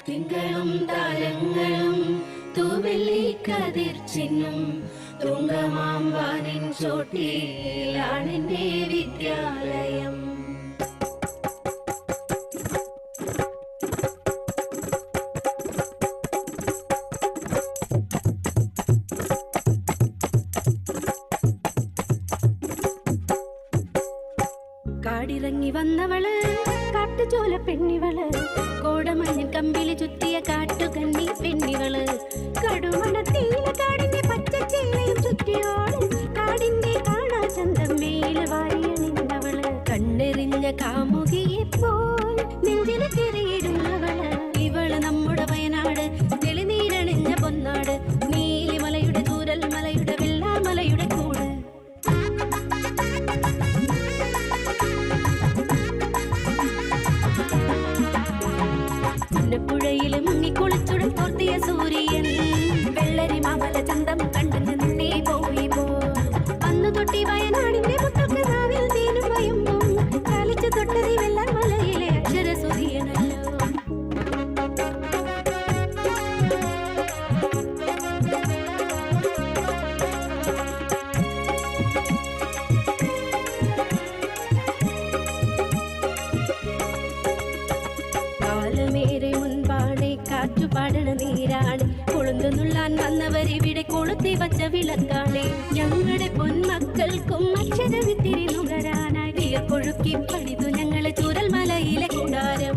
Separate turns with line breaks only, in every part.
തിങ്കളും താരങ്ങളും തൂവെള്ളി കതിർ ചിന്നും തുങ്കമാം വാനിൻ ചോട്ടിലാണെന്റെ വിദ്യാലയം. കാടിറങ്ങി വന്നവള് കാട്ടുചോല പെണ്ണിവള്, കോടമഞ്ഞിൻ കമ്പിളി ചുറ്റിയ കാട്ടുകണ്ണി പെണ്ണിവള്, കടുമണത്തീല കാടിന്റെ പച്ചച്ചേലയും ചുറ്റിയോള്, കാടിന്റെ കാണാ ചന്തം മേല് വാരിയണിഞ്ഞവള്, കണ്ണെറിഞ്ഞ കാമുകിയെപ്പോൾ നെഞ്ചില് തിരിയിടുന്നവള്, ഇവള് നമ്മുടെ വയനാട് തെളിനീരണിഞ്ഞ പൊന്നാട്, നീലിമലയുടെ ചൂരൽ മലയുടെ വെള്ളാമലയുടെ കൂട്. പുഴയില് മുങ്ങിക്കുളിച്ചുടൻ തോർത്തിയ സൂര്യൻ, വെള്ളരി മാമല ചന്തം കണ്ടെന്ന് നിന്നേ പോയി പോ. അന്നു തൊട്ടി വയനാടിന്റെ മുത്തൊക്കെ നാവിൽ തേനും വയുമ്പും, കാലിച്ചു തൊട്ടതി വെള്ളാൻ മലയിലെ അക്ഷരസുതിയനല്ലോ. കാലമേറെ മുൻപാണ് കാറ്റുപാടണ നീരാണ്, കൊളുന്തുന്നുള്ളാൻ വന്നവരിവിടെ കൊളുത്തി വച്ച വിളക്കാണ്, ഞങ്ങളുടെ പൊന്മക്കൾക്കും അക്ഷരവിത്തിരി നുകരാനായി വിയർക്കൊഴുക്കി പണിതു ഞങ്ങളെ ചൂരൽ മലയിലെ കൂടാരം.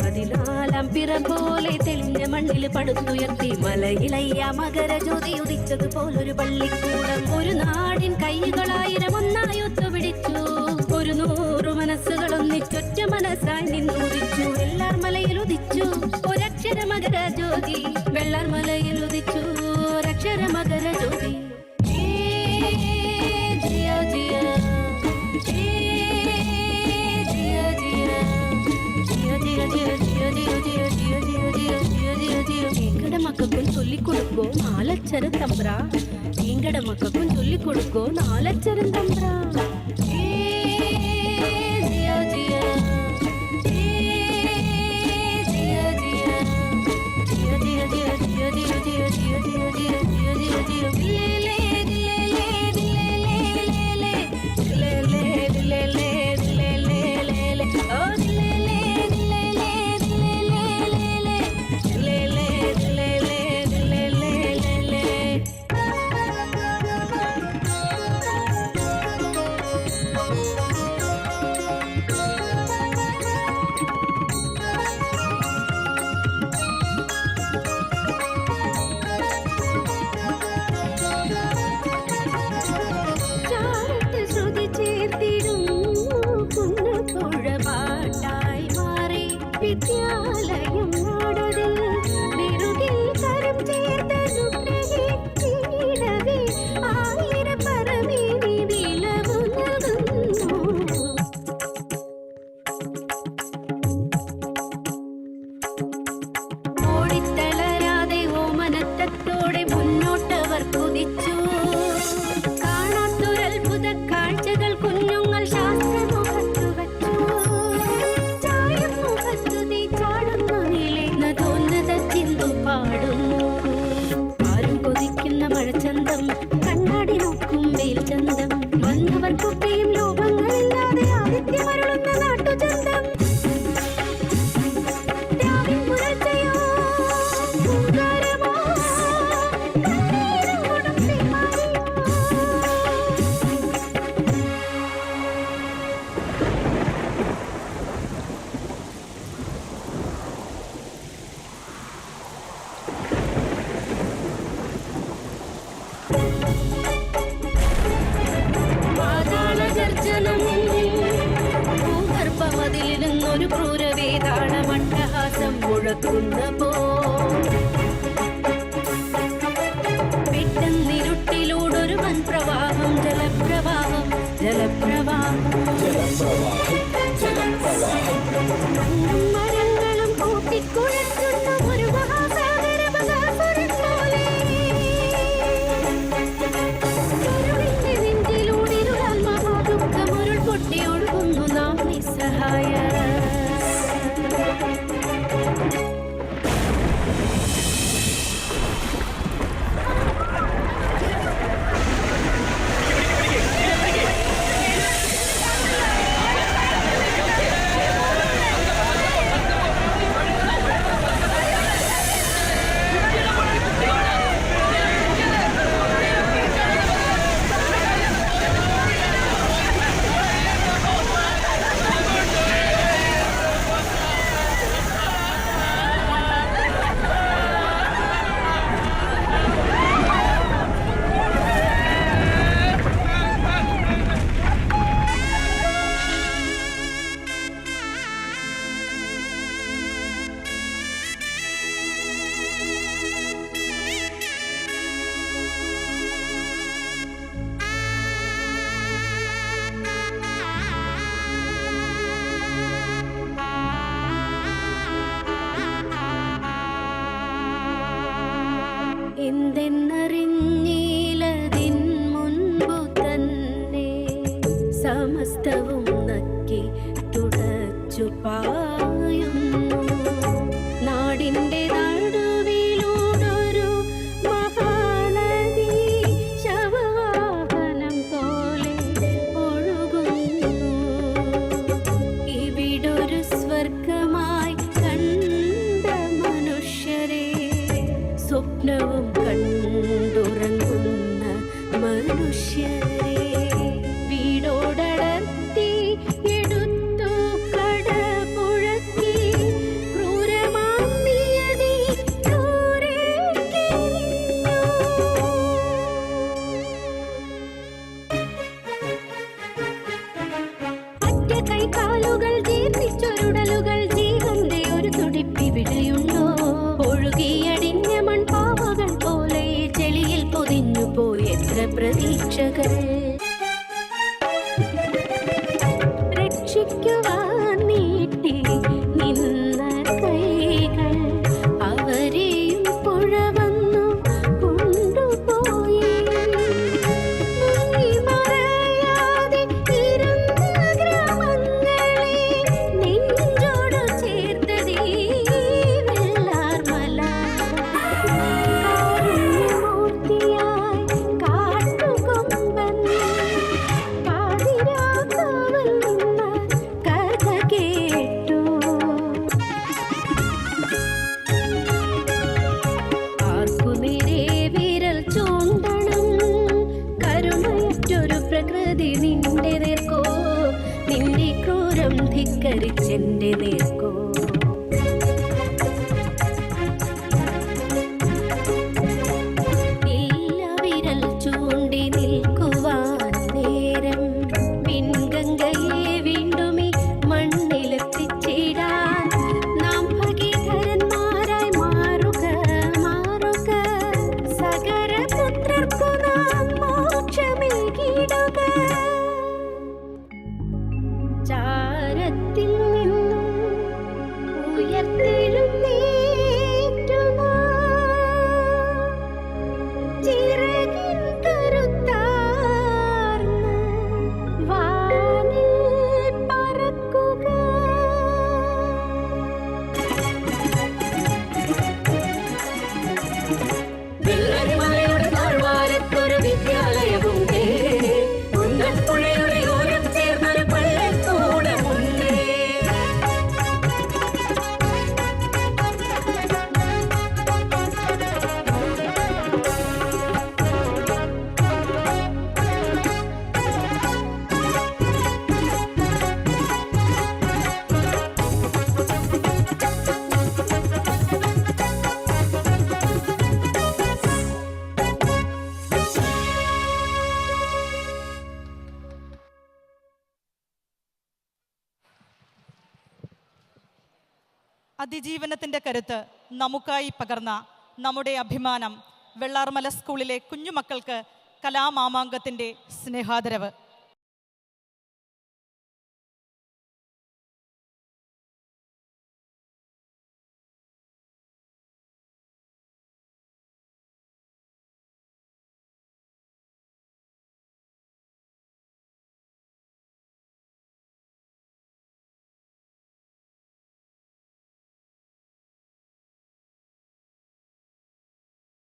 14 പിറ പോലെ തെളിഞ്ഞ മണ്ണിൽ പടുത്തുയർത്തി മലയിലയ്യ മകര ജ്യോതി ഉദിച്ചതുപോലൊരു പള്ളിക്കൂടം. ഒരു നാടിൻ കൈകളായിരം ഒന്നായി ഒത്തുപിടിച്ചു, 100 മനസ്സുകൾ ഒന്നിച്ചൊറ്റ മനസ്സായി നിന്നുദിച്ചു. വെള്ളാർ മലയിൽ ഉദിച്ചു ഒരക്ഷര മകര ജ്യോതി, വെള്ളാർ മലയിൽ ഉദിച്ചു ഒരക്ഷര മകര ജ്യോതി. എങ്കട മക്കൾക്കും ചൊല്ലിക്കൊടുക്കോ 4 അക്ഷരം തമ്പ്ര, എങ്കട മക്കൾക്കും ചൊല്ലിക്കൊടുക്കോ 4 അക്ഷരം തമ്പ്ര. വിദ്യാലയം നാടതിൽ നെറുകിൽ കരം ചേർത്തതു ഗ്രഹിച്ചിടവേ, 1000 പറമേനി വിളവു നൽകുന്നു. ഓടിത്തളരാതെ ഓമനത്തത്തോടെ മുന്നോട്ടവർ കുതിച്ചു, കാണാത്തൊരത്ഭുത കാഴ്ചകൾ കുഞ്ഞുങ്ങൾ ശാസ്ത്രമുഖത്തു വച്ചു. ആരും കൊതിക്കുന്ന മഴച്ചന്തം, കണ്ണാടി നോക്കും വെയിൽച്ചന്തം, വന്നവർക്കൊക്കെയും ലോകങ്ങളില്ലാതെ ആദിത്യമരുളുന്ന നാട്ടുചന്തം. ഭൂഗർഭമതിലിരുന്നൊരു ക്രൂരവേദാള മട്ടഹാസം മുഴക്കുന്ന പോ, പെട്ടെന്നിരുട്ടിലൂടൊരു വൻപ്രവാഹം, ജലപ്രവാഹം ജലപ്രവാഹം. മരങ്ങളും കൂട്ടിക്കുഴച്ചുന്ന ഒരു മഹാസാഗര ബഹാസുരൻ പോലെ, നെഞ്ചിലൂടിരുളാൽ മഹാദുഃഖമുരുൾ പൊട്ടിയൊഴുകുന്നു നാം നിസ്സഹായ. മനുഷ്യരെ വീടോടടർത്തി എടുത്തു കടപുഴക്കി ക്രൂരമാം നിയതി ദൂരേക്കെറിഞ്ഞു. ഒറ്റ കൈകാലുകൾ ജീർണിച്ചൊരുടലുകൾ ജീവന്റെ ഒരു തുടിപ്പിവിടെയുണ്ടോ? ഒഴുകിയടിഞ്ഞ മൺപാവകൾ പോലെ ചെളിയിൽ പൊതിഞ്ഞു പോയി എത്ര പ്രതീക്ഷകൾ. രക്ഷിക്കുവാൻ നീട്ടി നിന്ന കൈകൾ അവരെയും പുഴ വന്നു കൊണ്ടുപോയി. മുങ്ങി മറയാതെ ഇരുന്ന ഗ്രാമങ്ങളെ നെഞ്ചോടു ചേർത്തതീ വെള്ളാർമല. കാരുണ്യമൂർത്തിയായി കാട്ടുകൊമ്പൻ പാതിരാക്കാവൽ നിന്ന കഥ കേട്ടു. ആർക്കുനേരെ വിരൽ ചൂണ്ടണം? കരുണയറ്റൊരു പ്രകൃതി നിന്റെ നേർക്കോ? നിന്റെ ക്രൂരം ധിക്കരിച്ചെന്റെ നേർക്കോ? ഇല്ല വിരൽ ചൂണ്ടി നിൽക്കുവാൻ നേരം. പിൻഗംഗയെ വീണ്ടും ഈ മണ്ണിലെത്തിച്ചിടാൻ നാം ഭഗീധരന്മാരായി മാറുക മാറുക. സകരപുത്രർക്കു നാം മോക്ഷമേകിടുക. ചാരത്തിൽ നിന്നും ഉയർത്തെഴുന്നേറ്റു നാം. ചിറകിൻ കരുത്താർന്ന് വാനിൽ പറക്കുക. വെള്ളരിമലയുടെ താഴ്വാരത്തൊരു വിദ്യാലയമുണ്ട്. കുന്നപ്പുഴയുടെ ഓരം ചേർന്നൊരു പള്ളിക്കൂടമുണ്ട്.
അതിജീവനത്തിൻ്റെ കരുത്ത് നമുക്കായി പകർന്ന നമ്മുടെ അഭിമാനം വെള്ളാർമല സ്കൂളിലെ കുഞ്ഞുമക്കൾക്ക് കലാമാമാങ്കത്തിൻ്റെ സ്നേഹാദരവ്.